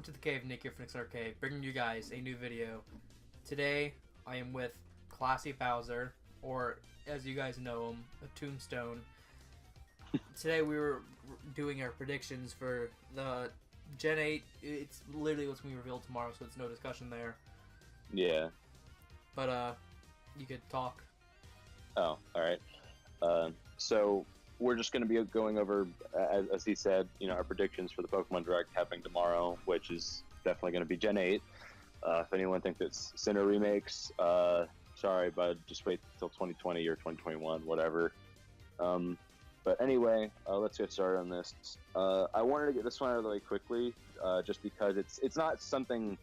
welcome to the Cave, Nick here from Nick's Arcade, bringing you guys a new video. Today, I am with Classy Bowser, or as you guys know him, a Tombstone. Today we were doing our predictions for the Gen 8. It's literally what's going to be revealed tomorrow, so it's no discussion there. Yeah. But, you could talk. Oh, alright. So, we're just going to be going over, as he said, our predictions for the Pokemon Direct happening tomorrow, which is definitely going to be Gen 8. If anyone thinks it's Sinnoh remakes, sorry, but just wait till 2020 or 2021, whatever. But anyway, let's get started on this. I wanted to get this one out of the way quickly, just because it's not something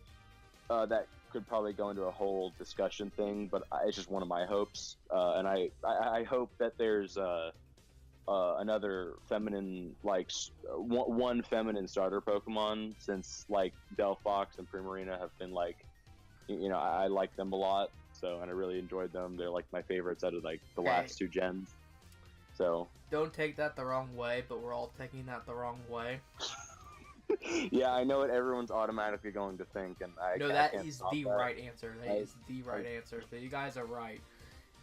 that could probably go into a whole discussion thing, but it's just one of my hopes. And I hope that there's another feminine, one feminine starter Pokemon, since Delphox and Primarina have been I like them a lot, so, and I really enjoyed them. They're my favorites out of the last two gens. So don't take that the wrong way, but we're all taking that the wrong way. Yeah, I know what everyone's automatically going to think, and that is the right answer. That is the right answer. So you guys are right.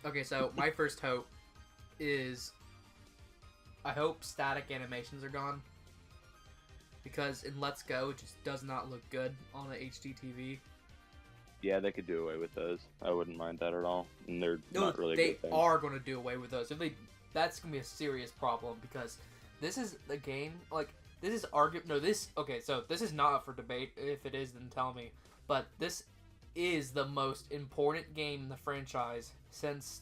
Okay, so my first hope is I hope static animations are gone, because in Let's Go it just does not look good on an HD TV. Yeah, they could do away with those. I wouldn't mind that at all. And they're not really they good things. are going to do away with those. That's going to be a serious problem, because this is the game, this is okay, so this is not up for debate. If it is, then tell me. But this is the most important game in the franchise since,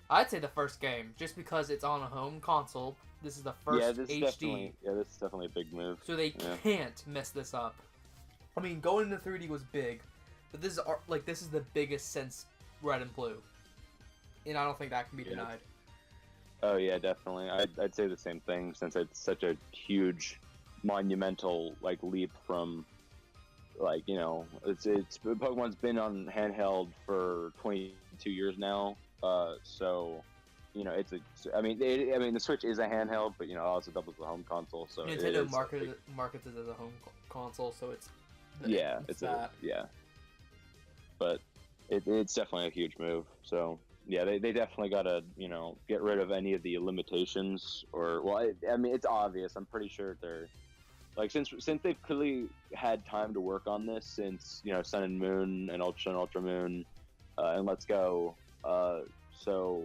I'd say the first game, just because it's on a home console. This is the first HD. This is definitely a big move. So they can't mess this up. I mean, going into 3D was big, but this is the biggest since Red and Blue, and I don't think that can be denied. Oh yeah, definitely. I'd say the same thing, since it's such a huge, monumental leap from, it's Pokemon's been on handheld for 22 years now. So, the Switch is a handheld, but it also doubles as a home console. So Nintendo markets it as a home console, so it's but it's definitely a huge move. So yeah, they definitely gotta get rid of any of the limitations, it's obvious. I'm pretty sure they're since they've clearly had time to work on this since Sun and Moon and Ultra Moon and Let's Go. So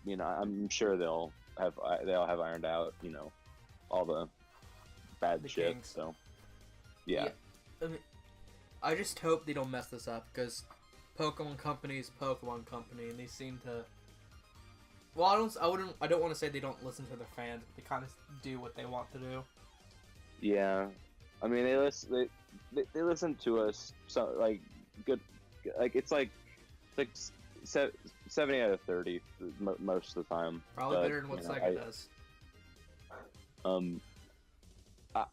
I'm sure they'll have ironed out all the bad shit. Kinks. So yeah. I just hope they don't mess this up, because Pokemon Company is Pokemon Company, and they seem to. Well, I don't want to say they don't listen to their fans, but they kind of do what they want to do. Yeah, I mean they listen to us, so good, it's 70 out of 30 most of the time. Probably better than what Sega does.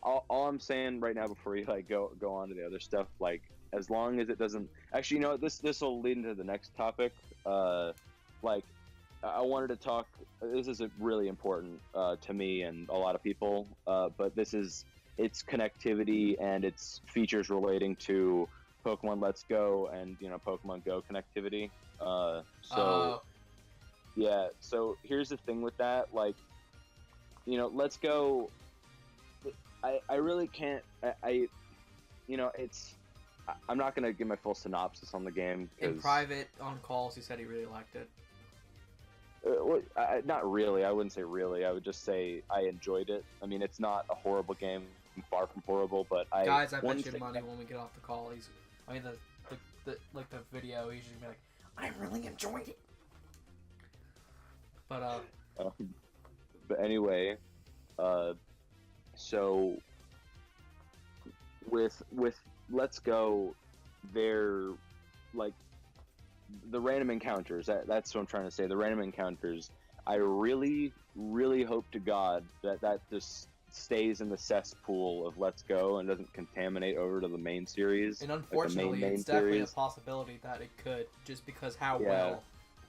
All I'm saying right now, before you go on to the other stuff, as long as it doesn't actually, this will lead into the next topic. I wanted to talk. This is really important to me and a lot of people. But this is its connectivity and its features relating to Pokemon Let's Go and Pokemon Go connectivity. Yeah. So here's the thing with that. Let's Go. I really can't. I'm not gonna give my full synopsis on the game. In private, on calls, he said he really liked it. Not really. I wouldn't say really. I would just say I enjoyed it. I mean, it's not a horrible game. Far from horrible, but guys, I bet you money when we get off the call. The video. He's just gonna be like, I really enjoyed it. But But anyway, so with Let's Go, they're the random encounters. That's what I'm trying to say. The random encounters. I really, really hope to God that just stays in the cesspool of Let's Go and doesn't contaminate over to the main series. And unfortunately, it's definitely a possibility that it could, just because how well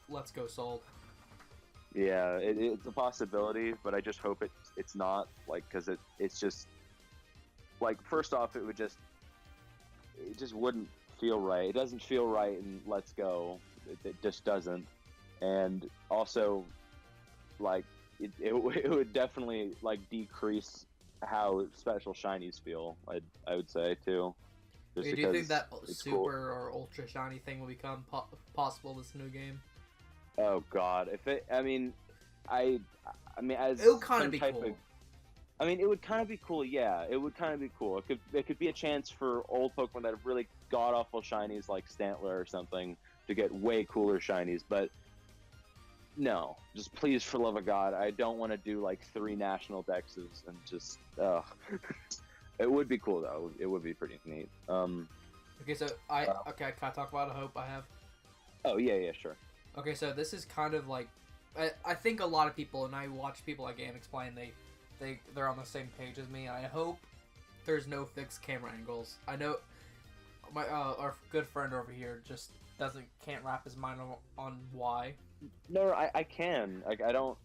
Let's Go sold. Yeah, it's a possibility, but I just hope it's not, because it's just like, first off, it just wouldn't feel right. It doesn't feel right in Let's Go. It just doesn't. And also, like, it would definitely, like, decrease how special shinies feel. I would say too. Just do you think that super cool. Or ultra shiny thing will become possible this new game? Oh God! If it, I mean, as it would kind of be cool. I mean, it would kind of be cool. Yeah, it would kind of be cool. It could be a chance for old Pokemon that have really god awful shinies like Stantler or something to get way cooler shinies. But no, just please, for love of God, I don't want to do like 3 national dexes and just. It would be cool though. It would be pretty neat. Okay, so can I talk about a hope I have? Oh yeah, sure. Okay, so this is kind of like, I think a lot of people, and I watch people like Game Explain, they're on the same page as me. I hope there's no fixed camera angles. I know my our good friend over here just can't wrap his mind on why. No, I can. Like I don't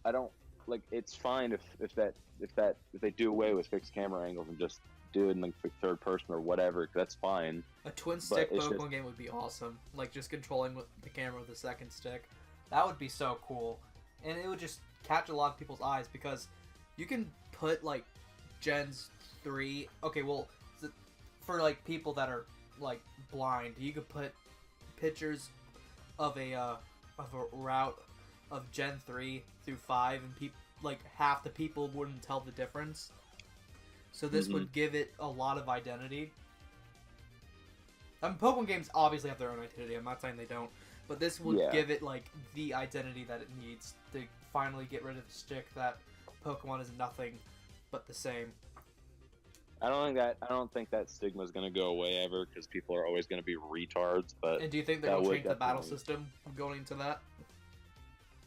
like. It's fine if they do away with fixed camera angles and just do it in like third person or whatever. That's fine. A twin stick Pokemon game would be awesome. Like just controlling the camera with the second stick. That would be so cool, and it would just catch a lot of people's eyes because you can put like Gens 3. Okay, well, for like people that are like blind, you could put pictures of a route of Gen 3 through 5, and like half the people wouldn't tell the difference. So this would give it a lot of identity. Pokemon games obviously have their own identity. I'm not saying they don't, but this would give it like the identity that it needs to finally get rid of the stick that Pokemon is nothing but the same. I don't think that stigma is going to go away ever because people are always going to be retards. And do you think they're going to change the battle system going into that?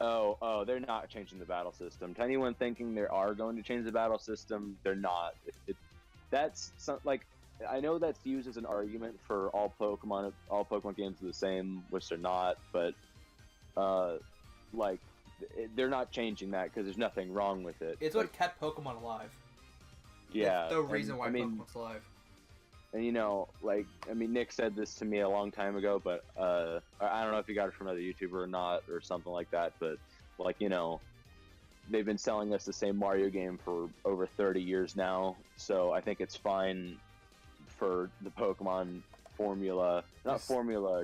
Oh, they're not changing the battle system. To anyone thinking they are going to change the battle system, they're not. That's like, I know that's used as an argument for all Pokemon games are the same, which they're not. But like, they're not changing that because there's nothing wrong with it. It's what kept Pokemon alive. Yeah, it's the reason why Pokemon's alive. And Nick said this to me a long time ago, but I don't know if you got it from another YouTuber or not, or something like that. But they've been selling us the same Mario game for over 30 years now, so I think it's fine for the Pokemon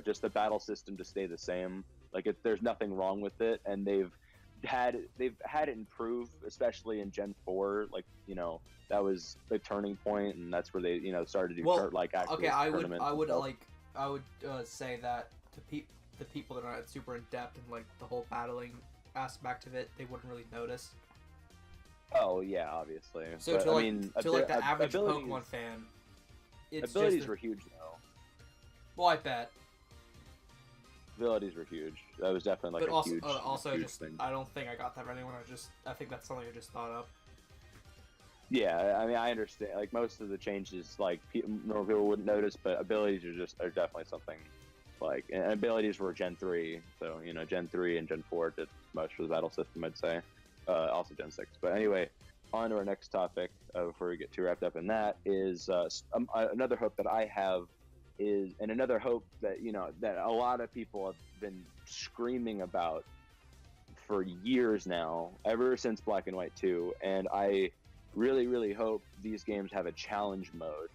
just the battle system to stay the same. Like, there's nothing wrong with it, and they've had it improve, especially in Gen 4. Like, that was the turning point, and that's where they started to do actual tournaments. I would say that to the people that aren't super in depth in like the whole battling aspect of it, they wouldn't really notice. Oh yeah, obviously. So but, the average Pokemon fan, abilities were huge though. Well, I bet. Abilities were huge. That was definitely like huge thing. I don't think I got that from anyone. I think that's something I just thought of. Yeah, I mean, I understand. Like, most of the changes, like, normal people wouldn't notice, but abilities are definitely something. Like, and abilities were Gen 3, so Gen 3 and Gen 4 did most for the battle system, I'd say. Also Gen 6. But anyway, on to our next topic before we get too wrapped up in that is another hope that I have and another hope that that a lot of people have been screaming about for years now, ever since Black and White 2, and I really, really hope these games have a challenge mode,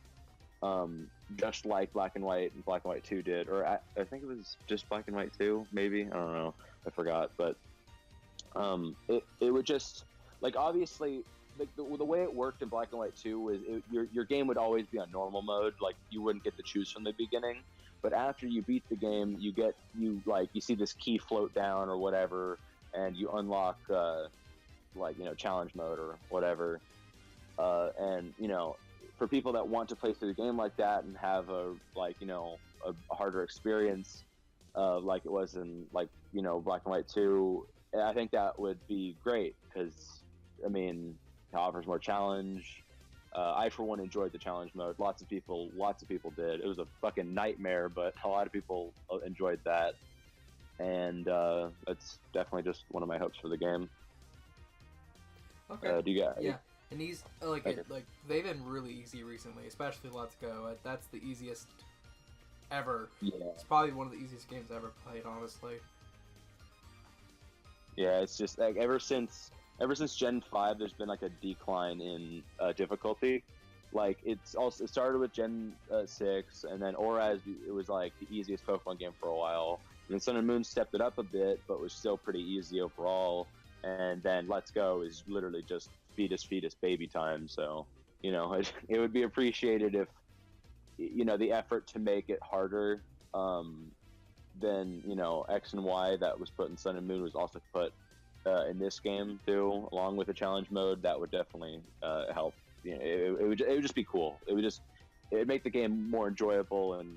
just like Black and White 2 did, or I think it was just Black and White 2, maybe, I don't know, I forgot, but it would just, like, obviously, like the way it worked in Black and White 2 was your game would always be on normal mode, like you wouldn't get to choose from the beginning, but after you beat the game, you see this key float down or whatever, and you unlock challenge mode or whatever. And for people that want to play through the game like that and have a harder experience, like it was in Black and White 2, I think that would be great because it offers more challenge. I for one enjoyed the challenge mode. Lots of people did. It was a fucking nightmare, but a lot of people enjoyed that, and that's definitely just one of my hopes for the game. Okay. Do you got? Yeah. And these Okay. they've been really easy recently, especially Let's Go. That's the easiest ever. Yeah. It's probably one of the easiest games I ever played, honestly. Yeah, it's just like ever since Gen 5, there's been like a decline in difficulty. Like it started with Gen 6, and then Oraz, it was like the easiest Pokemon game for a while. And then Sun and Moon stepped it up a bit, but was still pretty easy overall. And then Let's Go is literally just fetus baby time. So it would be appreciated if the effort to make it harder than X and Y that was put in Sun and Moon was also put in this game too, along with the challenge mode. That would definitely help. It would just be cool. It would make the game more enjoyable, and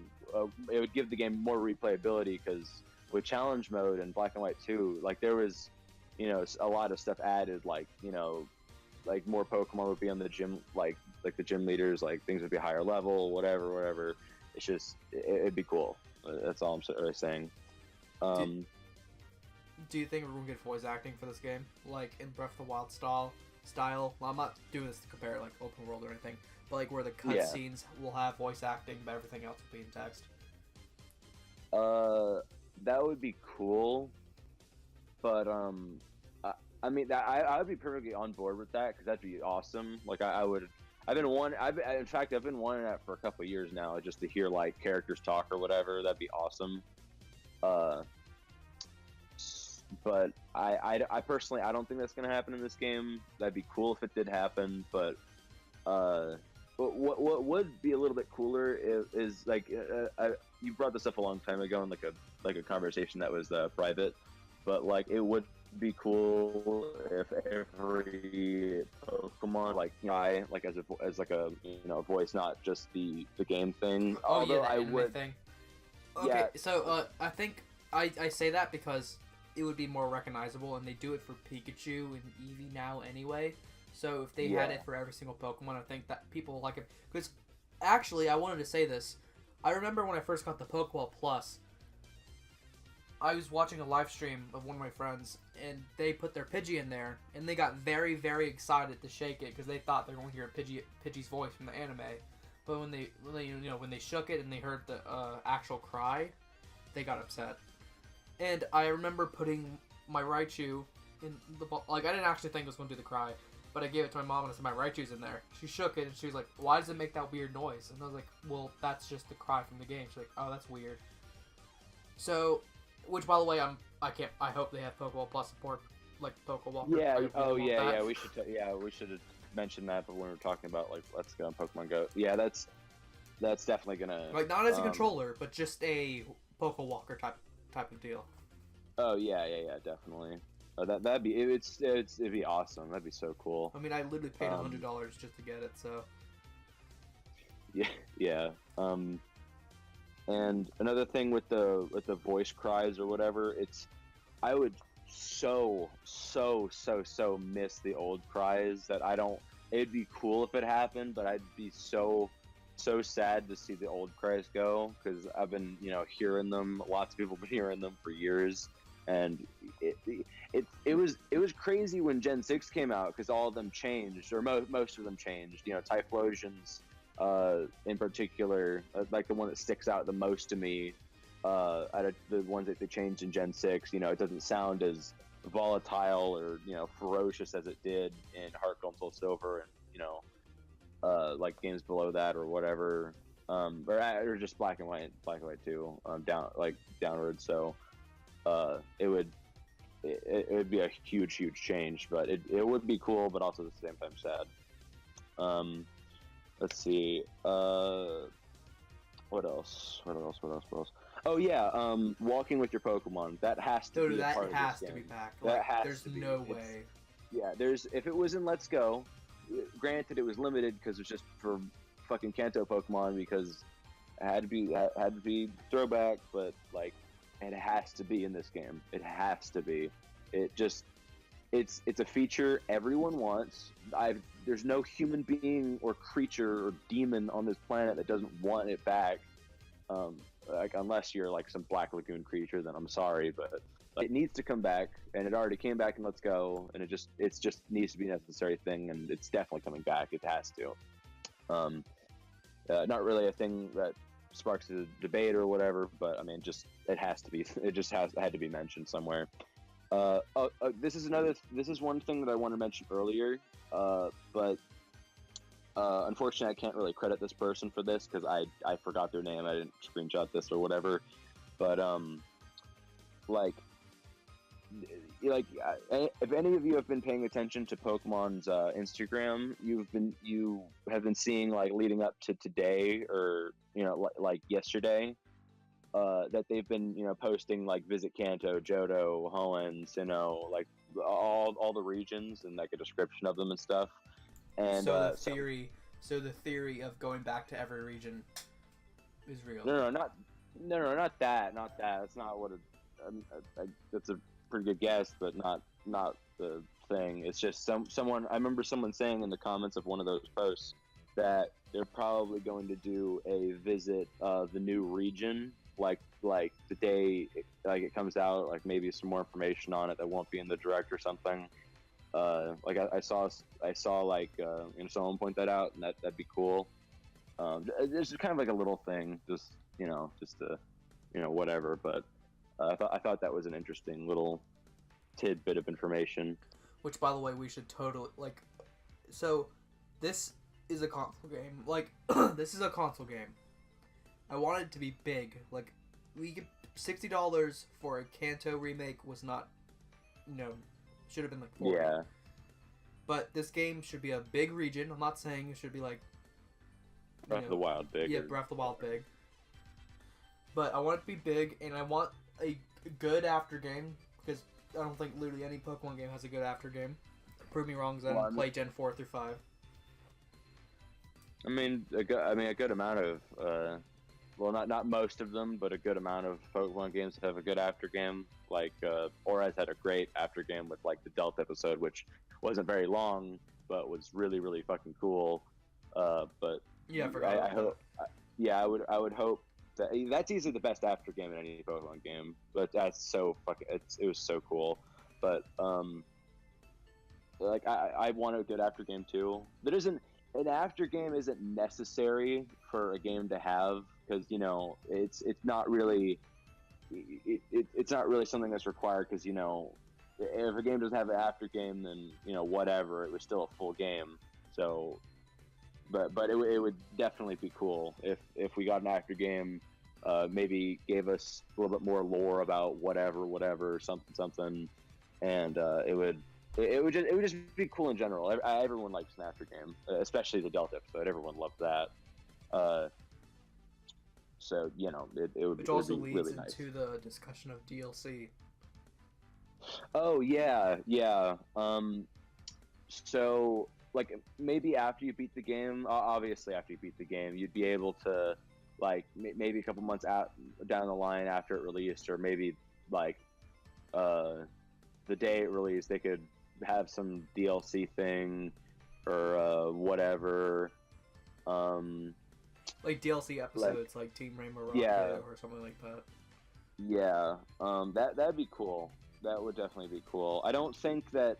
it would give the game more replayability, because with challenge mode and Black and White 2, like there was a lot of stuff added, like more Pokemon would be on the gym, like the gym leaders, like things would be higher level, whatever. It's just it'd be cool. That's all I'm saying. Do you think we're gonna get voice acting for this game, like in Breath of the Wild style? Well, I'm not doing this to compare like open world or anything, but like where the cutscenes will have voice acting, but everything else will be in text. That would be cool, but I mean, I would be perfectly on board with that, because that'd be awesome. Like I would. In fact, I've been wanting that for a couple of years now, just to hear like characters talk or whatever. That'd be awesome. But I personally, I don't think that's gonna happen in this game. That'd be cool if it did happen, but what would be a little bit cooler is like you brought this up a long time ago in like a conversation that was private, but like it would be cool if every Pokemon like as like a voice, not just the game thing. Oh, although yeah, the I anime would thing. Okay, yeah. so I think I say that because it would be more recognizable, and they do it for Pikachu and Eevee now anyway. So if they had it for every single Pokemon, I think that people will like it. Because actually, I wanted to say this. I remember when I first got the Pokeball Plus, I was watching a live stream of one of my friends, and they put their Pidgey in there, and they got very, very excited to shake it because they thought they were going to hear Pidgey's voice from the anime. But when they shook it and they heard the actual cry, they got upset. And I remember putting my Raichu in the ball. Like, I didn't actually think it was going to do the cry, but I gave it to my mom and I said, my Raichu's in there. She shook it and she was like, why does it make that weird noise? And I was like, well, that's just the cry from the game. She's like, oh, that's weird. So, which, by the way, I hope they have Pokeball Plus support, like Pokeball. Yeah. Oh, yeah. We should have mentioned that when we were talking about like Let's Go and Pokemon Go. Yeah, that's definitely gonna like not as a controller, but just a Pokewalker type of deal. Oh yeah, definitely. That'd be awesome. That'd be so cool. I mean, I literally paid $100 just to get it, so. Yeah. And another thing with the voice cries or whatever, I would so miss the old cries that I don't. It'd be cool if it happened, but I'd be so sad to see the old cries go, because I've been hearing them. Lots of people have been hearing them for years, and it was crazy when Gen 6 came out, because all of them changed, or most of them changed. Typhlosion's in particular, like the one that sticks out the most to me out of the ones that they changed in Gen 6. It doesn't sound as volatile or ferocious as it did in Heart Gold, Soul Silver, and like games below that or whatever, or just Black and White 2, downward. So it would be a huge change, but it would be cool, but also at the same time sad. Let's see. What else? Oh yeah, walking with your Pokemon. That has to be a part of this game. That has to be back. There's no way. Yeah, if it was in Let's Go, granted it was limited because it was just for fucking Kanto Pokemon, because it had to be throwback, but like it has to be in this game. It has to be. It's a feature everyone wants. There's no human being or creature or demon on this planet that doesn't want it back. Like unless you're like some Black Lagoon creature, then I'm sorry, but it needs to come back, and it already came back in Let's Go, and it just needs to be a necessary thing, and it's definitely coming back. It has to. Not really a thing that sparks a debate or whatever, but I mean, just it has to be. It just had to be mentioned somewhere. This is one thing that I wanted to mention earlier, but unfortunately, I can't really credit this person for this because I forgot their name. I didn't screenshot this or whatever, but if any of you have been paying attention to Pokemon's Instagram, you have been seeing like leading up to today or like yesterday, that they've been posting like Visit Kanto, Johto, Hoenn, Sinnoh, like all the regions and like a description of them and stuff. And so the theory of going back to every region is real. No, not that. That's not what it. That's a pretty good guess, but not the thing. It's just someone. I remember someone saying in the comments of one of those posts that they're probably going to do a visit of the new region, like the day it comes out, like maybe some more information on it that won't be in the direct or something. Like I saw like someone point that out, and that'd be cool. It's kind of like a little thing, just to whatever. But I thought that was an interesting little tidbit of information. Which, by the way, we should totally like. So, this is a console game. Like, this is a console game. I want it to be big. Like, we get $60 for a Kanto remake was not, should have been like $40. Yeah. But this game should be a big region. I'm not saying it should be like Breath of the Wild big. Yeah, Breath of the Wild big. But I want it to be big, and I want a good after game, because I don't think literally any Pokemon game has a good after game. Prove me wrong, because I didn't play Gen 4 through 5. I mean, a good amount of, not most of them, but a good amount of Pokemon games have a good after game. Like, Ori's had a great after game with like the Delta episode, which wasn't very long, but was really, really fucking cool. But yeah, I hope. I would hope that's easily the best after game in any Pokemon game. But that's so fucking. It was so cool. But like I want a good after game too. An after game isn't necessary for a game to have, because it's not really it's not really something that's required, because if a game doesn't have an after game, then whatever, it was still a full game. So but it would definitely be cool if we got an after game, maybe gave us a little bit more lore about whatever something, and it would just be cool in general. Everyone likes an after game, especially the Delta episode. Everyone loved that. So it would. Which also leads really nice into the discussion of DLC. Oh yeah. So like maybe after you beat the game, obviously after you beat the game, you'd be able to like maybe a couple months out down the line after it released, or maybe like the day it released, they could have some DLC thing or whatever. Like DLC episodes, like Team Rainbow Rocket or something like that. Yeah, that'd be cool. That would definitely be cool. I don't think that.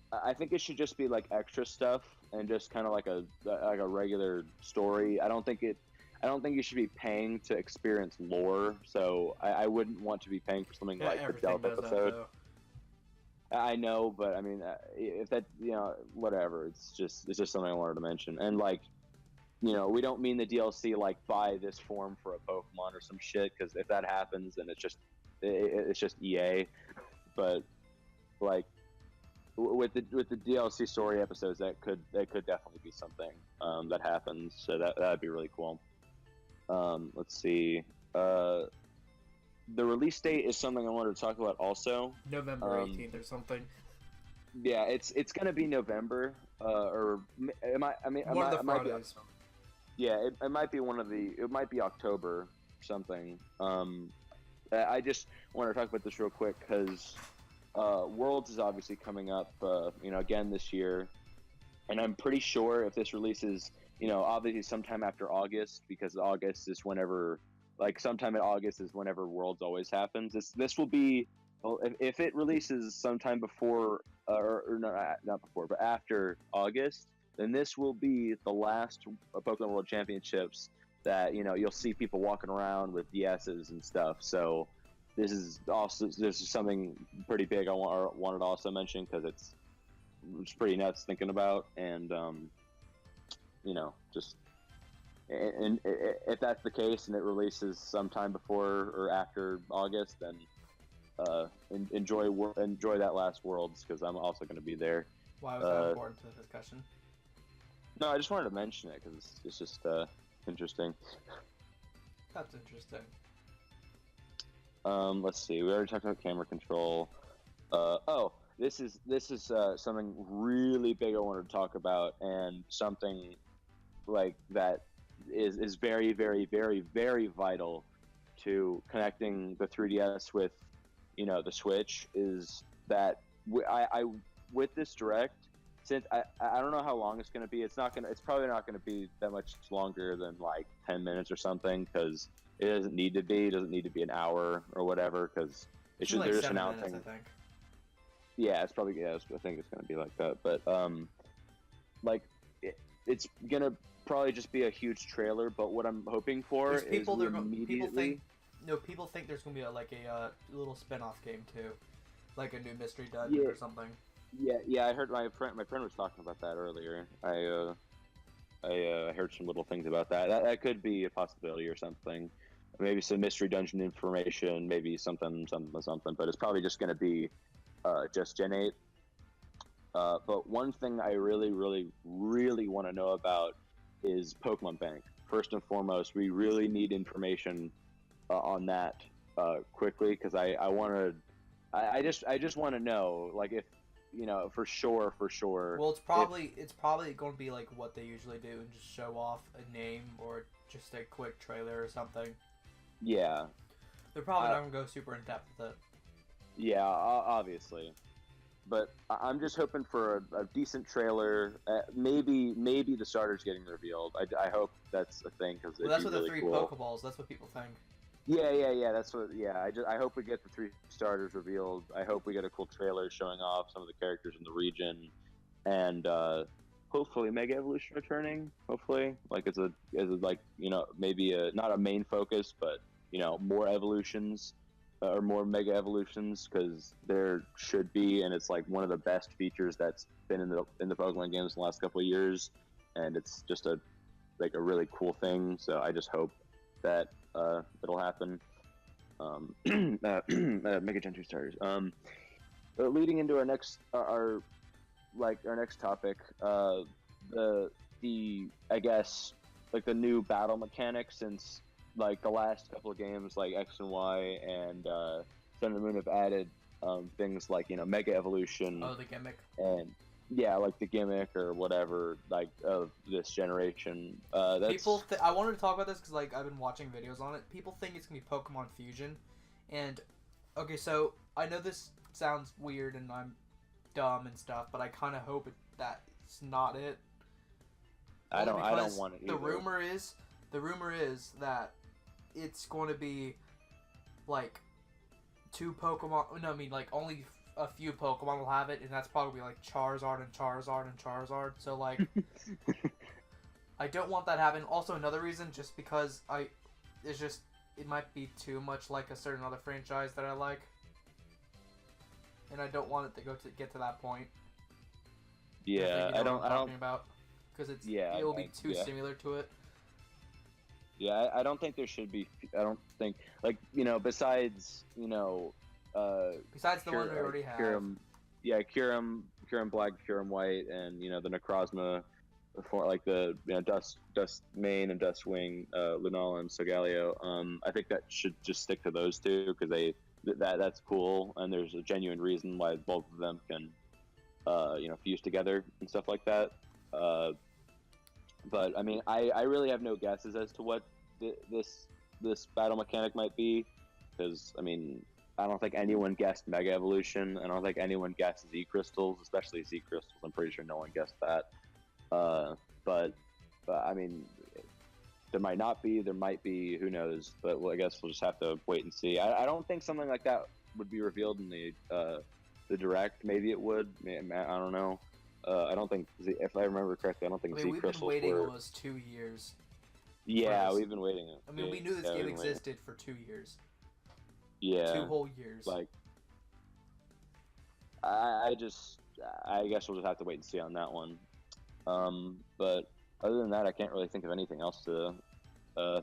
I think it should just be like extra stuff and just kind of like a regular story. I don't think you should be paying to experience lore. So I wouldn't want to be paying for something like the Delta episode. I know, but I mean, if that whatever. It's just something I wanted to mention. And like, we don't mean the DLC like buy this form for a Pokemon or some shit, because if that happens, then it's just EA. But like with the DLC story episodes, that could definitely be something that happens. So that'd be really cool. Let's see. The release date is something I wanted to talk about also. November 18th or something. Yeah, it's gonna be November, or it might be. Yeah, it might be it might be October or something. I just want to talk about this real quick because Worlds is obviously coming up, again this year, and I'm pretty sure if this releases, obviously sometime after August, because August is whenever like sometime in August is whenever Worlds always happens. This will be, well, if it releases sometime before or not before, but after August, then this will be the last Pokemon World Championships that you'll see people walking around with DSs and stuff. So this is something pretty big I wanted to also mention because it's pretty nuts thinking about, and just. And if that's the case and it releases sometime before or after August, then enjoy that last Worlds because I'm also going to be there. Why was that important to the discussion? No, I just wanted to mention it because it's just interesting. That's interesting. Let's see. We already talked about camera control. This is something really big I wanted to talk about, and something like that is very, very, very, very vital to connecting the 3DS with, the Switch, is that I with this Direct, since I don't know how long it's going to be. It's probably not going to be that much longer than like 10 minutes or something, because it doesn't need to be. It doesn't need to be an hour or whatever, because it's just, like they're just 7 minutes, announcing. I think. Yeah, it's probably, I think it's going to be like that, but it's going to probably just be a huge trailer, but what I'm hoping for is people immediately... People think there's gonna be a little spin-off game too, like a new mystery dungeon or something. Yeah, I heard my friend was talking about that earlier. I heard some little things about that. That could be a possibility or something. Maybe some mystery dungeon information, maybe something, but it's probably just gonna be just Gen 8. But one thing I really, really, really want to know about is Pokemon Bank. First and foremost, we really need information on that quickly, because I just want to know, like, if for sure. Well, it's probably going to be like what they usually do and just show off a name or just a quick trailer or something. Yeah, they're probably not going to go super in depth with it. Yeah, obviously. But I'm just hoping for a decent trailer. Maybe the starter's getting revealed. I hope that's a thing, because that's what really the 3 cool. Pokeballs. That's what people think. Yeah. That's what. Yeah, I hope we get the 3 starters revealed. I hope we get a cool trailer showing off some of the characters in the region, and hopefully Mega Evolution returning. Hopefully, like as a maybe not a main focus, but more evolutions. Or more Mega Evolutions, because there should be, and it's like one of the best features that's been in the Pokemon games in the last couple of years, and it's just a really cool thing. So I just hope that it'll happen. Mega Gen 2 starters. Leading into our next next topic, the I guess like the new battle mechanic, since like the last couple of games like X and Y and Sun and Moon have added things like Mega Evolution. Oh, the gimmick. And like the gimmick or whatever, like of this generation. People, I wanted to talk about this because like I've been watching videos on it. People think it's gonna be Pokemon Fusion, and okay, so I know this sounds weird and I'm dumb and stuff, but I kind of hope that's not it. I don't want it either. The rumor is that it's going to be like 2 Pokemon. No, I mean like only a few Pokemon will have it, and that's probably like Charizard and Charizard and Charizard. So like, I don't want that to happen. Also, another reason, just because it might be too much like a certain other franchise that I like, and I don't want it to get to that point. Yeah, I don't. Because it will be too similar to it. Yeah, I don't think there should be. I don't think besides besides the one we already have. Kyurem Black, Kyurem White, and the Necrozma, for like the Dust Mane and Dust Wing, Lunala and Solgaleo. I think that should just stick to those 2, because that's cool, and there's a genuine reason why both of them can fuse together and stuff like that. But I mean, I really have no guesses as to what this battle mechanic might be, because I mean, I don't think anyone guessed Mega Evolution. I don't think anyone guessed Z Crystals, especially Z Crystals. I'm pretty sure no one guessed that. But I mean, there might not be, there might be, who knows? But I guess we'll just have to wait and see. I don't think something like that would be revealed in the direct. Maybe it would. I don't know. I don't think, if I remember correctly, I don't think Z we've crystals been waiting were. almost 2 years. Yeah, we've been waiting. I mean, we knew this game existed for 2 years. Yeah. 2 whole years. Like, I guess we'll just have to wait and see on that one. But other than that, I can't really think of anything else to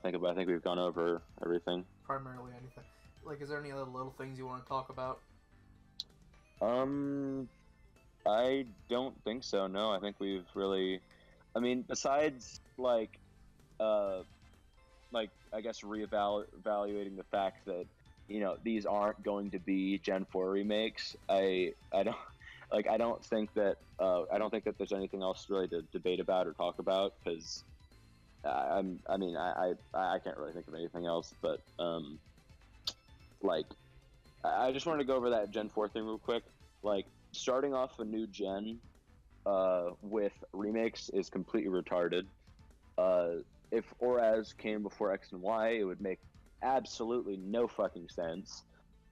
think about. I think we've gone over everything. Primarily anything. Like, is there any other little things you want to talk about? I don't think so. No, I think we've really. I mean, besides I guess reevaluating the fact that these aren't going to be Gen 4 remakes. I don't think that there's anything else really to debate about or talk about, because I can't really think of anything else. But I just wanted to go over that Gen 4 thing real quick. Like, starting off a new gen with remakes is completely retarded. If ORAS came before X and Y, it would make absolutely no fucking sense.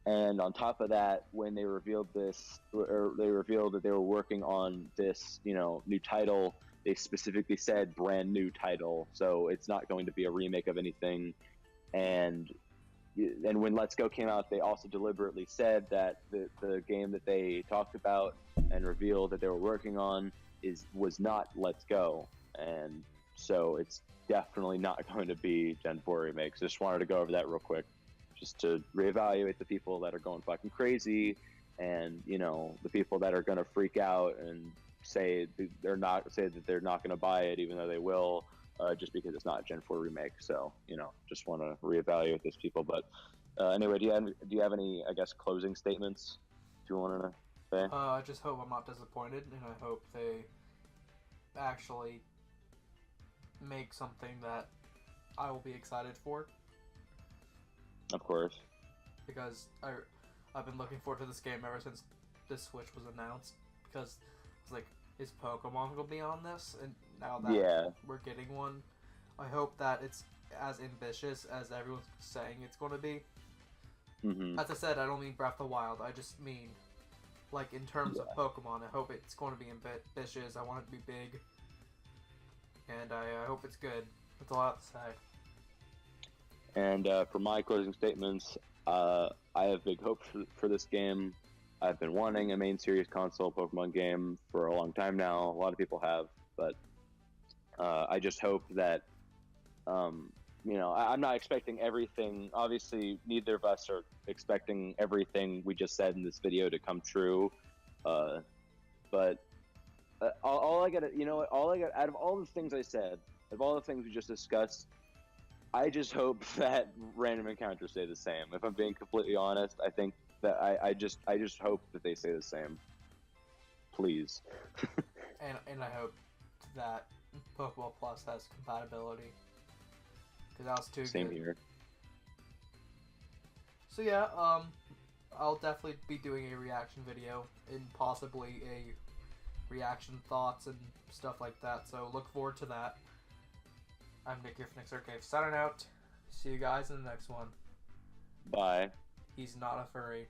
And on top of that, when they revealed this, or they revealed that they were working on this, new title, they specifically said brand new title, so it's not going to be a remake of anything. And when Let's Go came out, they also deliberately said that the game that they talked about and revealed that they were working on was not Let's Go, and so it's definitely not going to be Gen 4 remakes. Just wanted to go over that real quick, just to reevaluate the people that are going fucking crazy, and the people that are going to freak out and say that they're not going to buy it, even though they will, just because it's not a Gen 4 remake. So just want to reevaluate those people. But anyway, do you have any, I guess, closing statements you want to say? I just hope I'm not disappointed, and I hope they actually make something that I will be excited for. Of course. Because I've been looking forward to this game ever since this Switch was announced. Because it's like, is Pokemon going to be on this? And now that we're getting one, I hope that it's as ambitious as everyone's saying it's going to be. Mm-hmm. As I said, I don't mean Breath of the Wild. I just mean, like, in terms of Pokemon, I hope it's going to be ambitious. I want it to be big. And I hope it's good. That's all I have to say. And for my closing statements, I have big hopes for this game. I've been wanting a main series console Pokemon game for a long time now. A lot of people have, but I just hope that, I'm not expecting everything. Obviously, neither of us are expecting everything we just said in this video to come true. But all I got, out of all the things I said, of all the things we just discussed, I just hope that random encounters stay the same. If I'm being completely honest, I think that I just hope that they stay the same. Please. and I hope that Pokeball Plus has compatibility, because that was too Same good. here. So yeah, I'll definitely be doing a reaction video and possibly a reaction thoughts and stuff like that. So look forward to that. I'm Nick here from Nick's Arcade, signing out. See you guys in the next one. Bye. He's not a furry.